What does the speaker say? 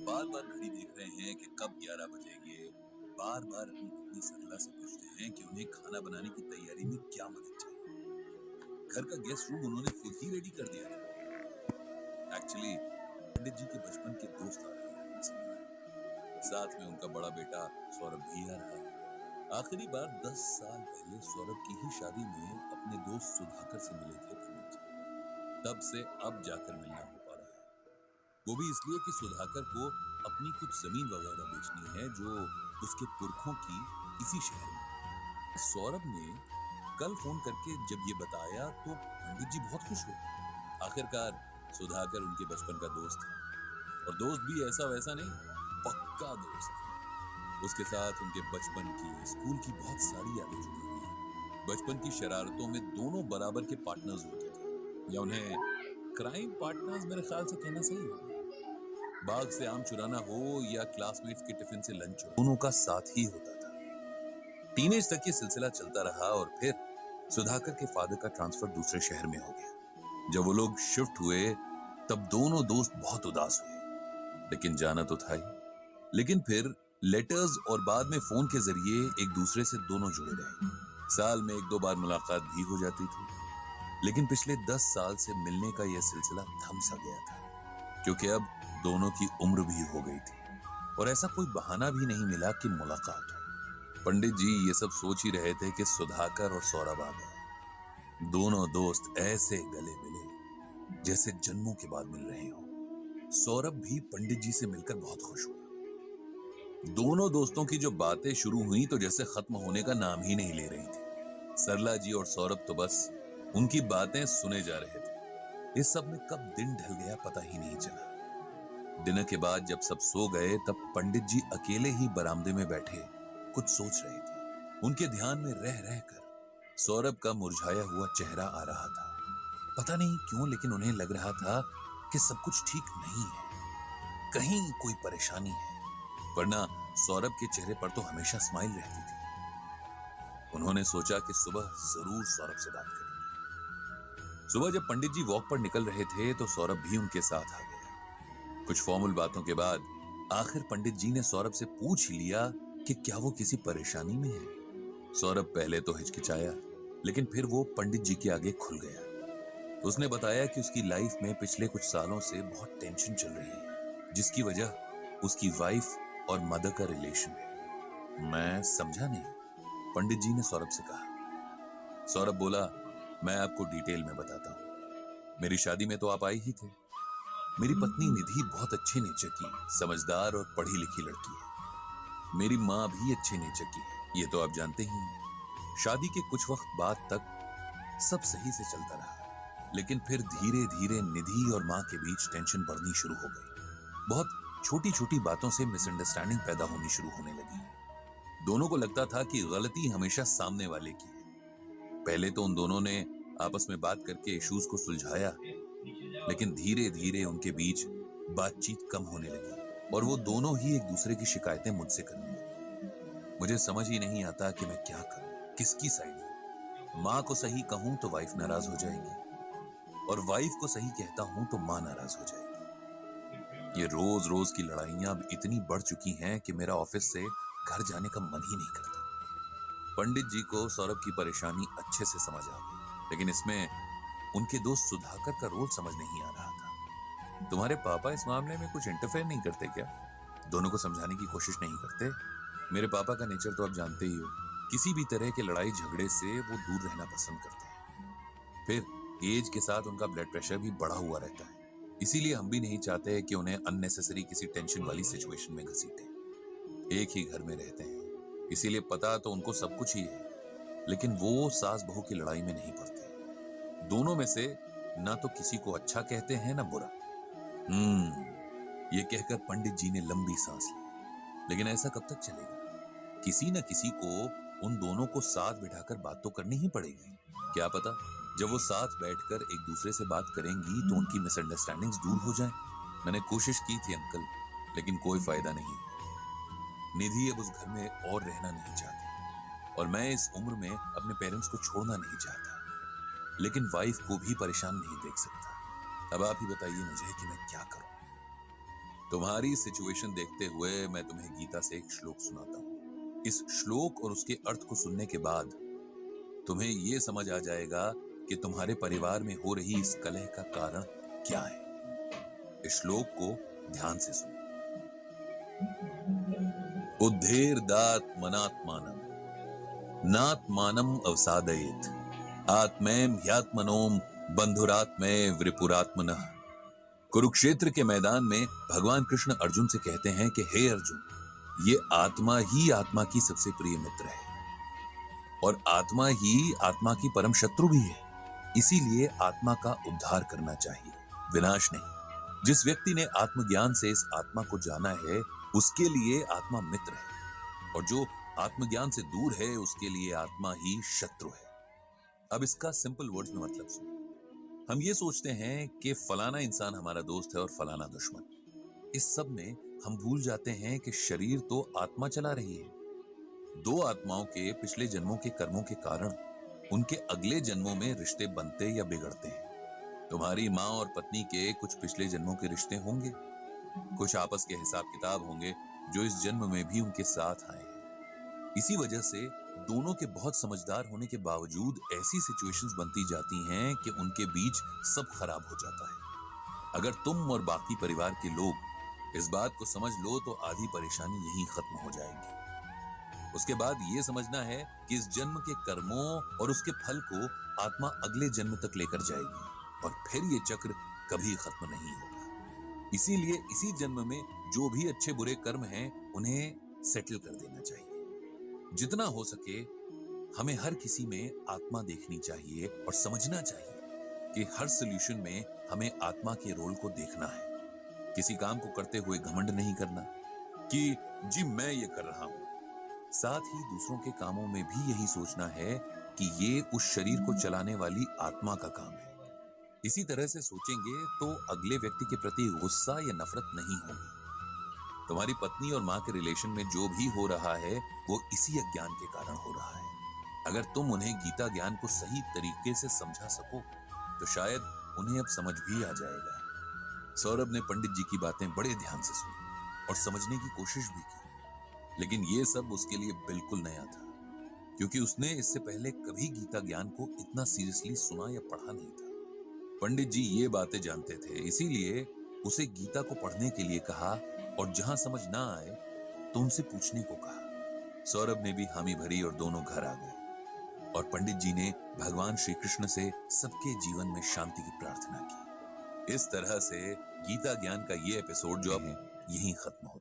बार बार घड़ी देख रहे हैं कि कब 11 बजेंगे। बार बार अपनी पत्नी सरला से पूछते हैं कि उन्हें खाना बनाने की तैयारी में क्या मदद चाहिए। घर का गेस्ट रूम उन्होंने खुद ही रेडी कर दिया था। एक्चुअली पंडित जी के बचपन के दोस्त आ रहे हैं इसे मिलाने। साथ में उनका बड़ा बेटा सौरभ भी आ रहा है। आखिरी बार 10 साल पहले सौरभ की ही शादी में अपने दोस्त सुधाकर से मिले थे पंडित जी। तब से अब जाकर मिलना हो पा रहा है। वो भी इसलिए कि सुधाकर को अपनी कुछ जमीन वगैरह बेचनी है जो उसके पुरखों की इसी शहर में। सौरभ ने कल फोन करके जब ये बताया तो पंडित जी बहुत खुश हुए। आखिरकार सुधाकर उनके बचपन का दोस्त है, और दोस्त भी ऐसा वैसा नहीं, पक्का दोस्त। उसके साथ उनके बचपन की, स्कूल की बहुत सारी यादें जुड़ी हुई हैं। बचपन की शरारतों में दोनों बराबर के पार्टनर्स होते थे, या उन्हें क्राइम पार्टनर्स मेरे ख्याल से कहना सही होगा। बाग से आम चुराना हो या क्लासमेट्स के टिफिन से लंच हो, दोनों का साथ ही होता था। टीनेज तक ये सिलसिला चलता रहा और फिर सुधाकर के फादर का ट्रांसफर दूसरे शहर में हो गया। जब वो लोग शिफ्ट हुए तब दोनों दोस्त बहुत उदास हुए, लेकिन जाना तो था ही। लेकिन फिर लेटर्स और बाद में फोन के जरिए एक दूसरे से दोनों जुड़े रहे। साल में 1-2 बार मुलाकात भी हो जाती थी, लेकिन पिछले 10 साल से मिलने का यह सिलसिला थम सा गया था, क्योंकि अब दोनों की उम्र भी हो गई थी और ऐसा कोई बहाना भी नहीं मिला कि मुलाकात हो। पंडित जी ये सब सोच ही रहे थे कि सुधाकर और सौरभ आ गए। दोनों दोस्त ऐसे गले मिले जैसे जन्मों के बाद मिल रहे हो। सौरभ भी पंडित जी से मिलकर बहुत खुश हुआ। दोनों दोस्तों की जो बातें शुरू हुई तो जैसे खत्म होने का नाम ही नहीं ले रही थी। सरला जी और सौरभ तो बस उनकी बातें सुने जा रहे थे। इस सब में कब दिन ढल गया पता ही नहीं चला। डिनर के बाद जब सब सो गए तब पंडित जी अकेले ही बरामदे में बैठे कुछ सोच रहे थे। उनके ध्यान में रह रहकर सौरभ का मुरझाया हुआ चेहरा आ रहा था। पता नहीं क्यों, लेकिन उन्हें लग रहा था कि सब कुछ ठीक नहीं है, कहीं कोई परेशानी है, वरना सौरभ के चेहरे पर तो हमेशा स्माइल रहती थी। उन्होंने सोचा कि सुबह जरूर सौरभ से बात करेंगे। सुबह जब पंडित जी वॉक पर निकल रहे थे तो सौरभ भी उनके साथ आ गया। कुछ फॉर्मल बातों के बाद आखिर पंडित जी ने सौरभ से पूछ लिया कि क्या वो किसी परेशानी में है। सौरभ पहले तो हिचकिचाया, लेकिन फिर वो पंडित जी के आगे खुल गया। उसने बताया कि उसकी लाइफ में पिछले कुछ सालों से बहुत टेंशन चल रही है, जिसकी वजह उसकी वाइफ और मदर का रिलेशन है। मैं समझा नहीं, पंडित जी ने सौरभ से कहा। सौरभ बोला, मैं आपको डिटेल में बताता हूं। मेरी शादी में तो आप आए ही थे। मेरी पत्नी निधि बहुत अच्छे नेचर की, समझदार और पढ़ी लिखी लड़की है। मेरी माँ भी अच्छे नेचर की है, ये तो आप जानते ही हैं। शादी के कुछ वक्त बाद तक सब सही से चलता रहा, लेकिन फिर धीरे धीरे निधि और माँ के बीच टेंशन बढ़नी शुरू हो गई। बहुत छोटी छोटी बातों से मिसअंडरस्टैंडिंग पैदा होनी शुरू होने लगी। दोनों को लगता था कि गलती हमेशा सामने वाले की है। पहले तो उन दोनों ने आपस में बात करके इश्यूज को सुलझाया, लेकिन धीरे धीरे उनके बीच बातचीत कम होने लगी और वो दोनों ही एक दूसरे की शिकायतें मुझसे करने लगे। मुझे समझ ही नहीं आता कि मैं क्या करूं, किसकी साइड लूं। माँ को सही कहूं तो वाइफ नाराज हो जाएगी, और वाइफ को सही कहता हूं तो माँ नाराज हो जाएगी। ये रोज रोज की लड़ाइयां अब इतनी बढ़ चुकी हैं कि मेरा ऑफिस से घर जाने का मन ही नहीं करता। पंडित जी को सौरभ की परेशानी अच्छे से समझ आ गई, लेकिन इसमें उनके दोस्त सुधाकर का रोल समझ नहीं आ रहा था। तुम्हारे पापा इस मामले में कुछ इंटरफेयर नहीं करते क्या? दोनों को समझाने की कोशिश नहीं करते? मेरे पापा का नेचर तो आप जानते ही हो, किसी भी तरह के लड़ाई झगड़े से वो दूर रहना पसंद करते हैं। फिर एज के साथ उनका ब्लड प्रेशर भी बढ़ा हुआ रहता है, इसीलिए हम भी नहीं चाहते कि उन्हें अननेसेसरी किसी टेंशन वाली सिचुएशन में घसीटें। एक ही घर में रहते हैं, इसीलिए पता तो उनको सब कुछ ही है, लेकिन वो सास बहू की लड़ाई में नहीं पड़ते। दोनों में से ना तो किसी को अच्छा कहते हैं ना बुरा। ये कहकर पंडित जी ने लंबी सांस ली। लेकिन ऐसा कब तक चलेगा? किसी न किसी को उन दोनों को साथ बिठाकर बात तो करनी ही पड़ेगी। क्या पता जब वो साथ बैठकर एक दूसरे से बात करेंगी तो उनकी मिसअंडरस्टैंडिंग्स दूर हो जाएं। मैंने कोशिश की थी अंकल, लेकिन कोई फायदा नहीं है। निधि अब उस घर में और रहना नहीं चाहती, और मैं इस उम्र में अपने पेरेंट्स को छोड़ना नहीं चाहता, लेकिन वाइफ को भी परेशान नहीं देख सकता। अब आप ही बताइए मुझे कि मैं क्या करूं। तुम्हारी सिचुएशन देखते हुए मैं तुम्हें गीता से एक श्लोक सुनाता हूँ। इस श्लोक और उसके अर्थ को सुनने के बाद तुम्हें यह समझ आ जाएगा कि तुम्हारे परिवार में हो रही इस कलह का कारण क्या है। इस श्लोक को ध्यान से सुनो। उद्धेर दात मनात्मानम नात्मानम अवसादयेत आत्मैम ह्यात्मनोम बंधुरात्मय वृपुरात्मनः। कुरुक्षेत्र के मैदान में भगवान कृष्ण अर्जुन से कहते हैं कि हे अर्जुन, ये आत्मा ही आत्मा की सबसे प्रिय मित्र है और आत्मा ही आत्मा की परम शत्रु भी है। इसीलिए आत्मा का उद्धार करना चाहिए, विनाश नहीं। जिस व्यक्ति ने आत्मज्ञान से इस आत्मा को जाना है उसके लिए आत्मा मित्र है और जो आत्मज्ञान से दूर है उसके लिए आत्मा ही शत्रु है। अब इसका सिंपल वर्ड्स में मतलब सुनो। हम ये सोचते हैं कि फलाना इंसान हमारा दोस्त है और फलाना दुश्मन। इस सब में हम भूल जाते हैं कि शरीर तो आत्मा चला रही है। दो आत्माओं के पिछले जन्मों के कर्मों के कारण उनके अगले जन्मों में रिश्ते बनते या बिगड़ते हैं। तुम्हारी माँ और पत्नी के कुछ पिछले जन्मों के रिश्ते होंगे, कुछ आपस के हिसाब किताब होंगे जो इस जन्म में भी उनके साथ आए हैं। इसी वजह से दोनों के बहुत समझदार होने के बावजूद ऐसी सिचुएशंस बनती जाती हैं कि उनके बीच सब खराब हो जाता है। अगर तुम और बाकी परिवार के लोग इस बात को समझ लो तो आधी परेशानी यहीं खत्म हो जाएगी। उसके बाद ये समझना है कि इस जन्म के कर्मों और उसके फल को आत्मा अगले जन्म तक लेकर जाएगी और फिर ये चक्र कभी खत्म नहीं होगा। इसीलिए इसी जन्म में जो भी अच्छे बुरे कर्म हैं उन्हें सेटल कर देना चाहिए। जितना हो सके हमें हर किसी में आत्मा देखनी चाहिए और समझना चाहिए कि हर सॉल्यूशन में हमें आत्मा के रोल को देखना है। किसी काम को करते हुए घमंड नहीं करना कि जी मैं ये कर रहा हूं। साथ ही दूसरों के कामों में भी यही सोचना है कि ये उस शरीर को चलाने वाली आत्मा का काम है। इसी तरह से सोचेंगे तो अगले व्यक्ति के प्रति गुस्सा या नफरत नहीं होगी। तुम्हारी पत्नी और माँ के रिलेशन में जो भी हो रहा है वो इसी अज्ञान के कारण हो रहा है। अगर तुम उन्हें गीता ज्ञान को सही तरीके से समझा सको तो शायद उन्हें अब समझ भी आ जाएगा। सौरभ ने पंडित जी की बातें बड़े ध्यान से सुनी और समझने की कोशिश भी की, लेकिन ये सब उसके लिए बिल्कुल नया था क्योंकि उसने इससे पहले कभी गीता ज्ञान को इतना सीरियसली सुना या पढ़ा नहीं था। पंडित जी ये बातें जानते थे, इसीलिए उसे गीता को पढ़ने के लिए कहा और जहां समझ ना आए तो उनसे पूछने को कहा। सौरभ ने भी हामी भरी और दोनों घर आ गए और पंडित जी ने भगवान श्री कृष्ण से सबके जीवन में शांति की प्रार्थना की। इस तरह से गीता ज्ञान का ये एपिसोड जो है यहीं खत्म होता है।